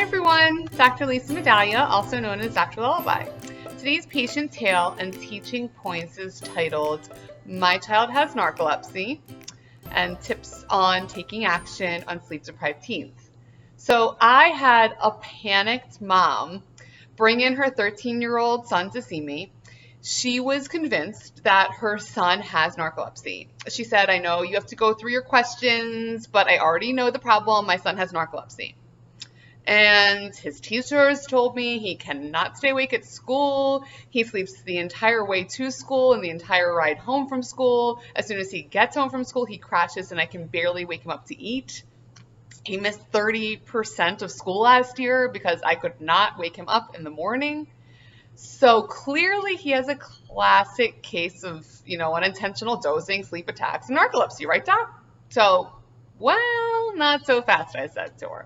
everyone, Dr. Lisa Medaglia, also known as Dr. Lullaby. Today's patient tale and teaching points is titled, My Child Has Narcolepsy, and tips on taking action on sleep-deprived teens. So I had a panicked mom bring in her 13-year-old son to see me. She was convinced that her son has narcolepsy. She said, I know you have to go through your questions, but I already know the problem. My son has narcolepsy. And his teachers told me he cannot stay awake at school. He sleeps the entire way to school and the entire ride home from school. As soon as he gets home from school, he crashes and I can barely wake him up to eat. He missed 30% of school last year because I could not wake him up in the morning. So clearly he has a classic case of, unintentional dozing, sleep attacks, and narcolepsy, right, Doc? So, well, not so fast, I said to her.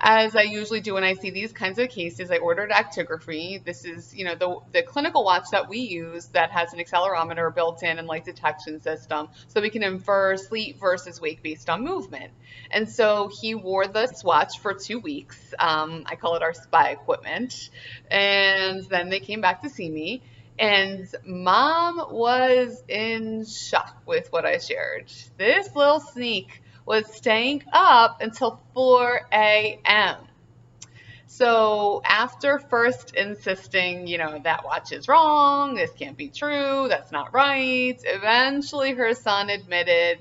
As I usually do when I see these kinds of cases, I ordered actigraphy. This is, the clinical watch that we use that has an accelerometer built in and light detection system, so we can infer sleep versus wake based on movement. And so he wore this watch for 2 weeks. I call it our spy equipment. And then they came back to see me. And Mom was in shock with what I shared. This little sneak was staying up until 4 a.m. So after first insisting, that watch is wrong, this can't be true, that's not right, eventually her son admitted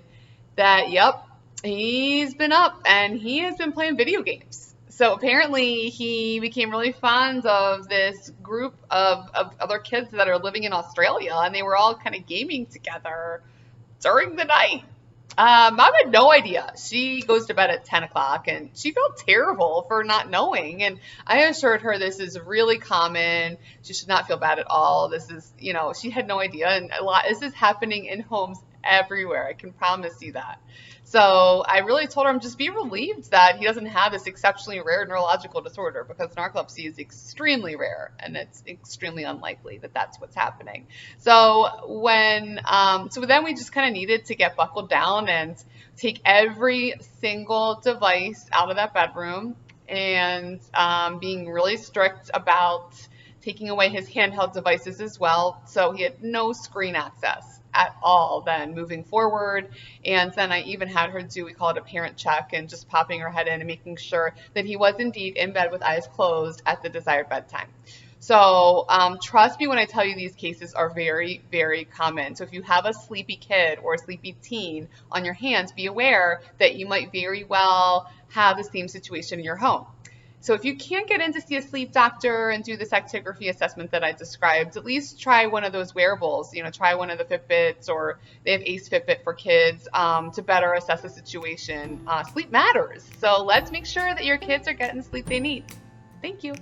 that, yep, he's been up and he has been playing video games. So apparently he became really fond of this group of other kids that are living in Australia, and they were all kind of gaming together during the night. Mom had no idea. She goes to bed at 10 o'clock and she felt terrible for not knowing. And I assured her this is really common. She should not feel bad at all. This is, she had no idea. And this is happening in homes everywhere. I can promise you that. So I really told her, just be relieved that he doesn't have this exceptionally rare neurological disorder, because narcolepsy is extremely rare and it's extremely unlikely that that's what's happening. So then we just kind of needed to get buckled down and take every single device out of that bedroom, and being really strict about taking away his handheld devices as well. So he had no screen access at all then moving forward. And then I even had her do, we call it a parent check, and just popping her head in and making sure that he was indeed in bed with eyes closed at the desired bedtime. So trust me when I tell you these cases are very, very common. So if you have a sleepy kid or a sleepy teen on your hands, be aware that you might very well have the same situation in your home. So if you can't get in to see a sleep doctor and do this actigraphy assessment that I described, at least try one of those wearables. Try one of the Fitbits, or they have Ace Fitbit for kids, to better assess the situation. Sleep matters. So let's make sure that your kids are getting the sleep they need. Thank you.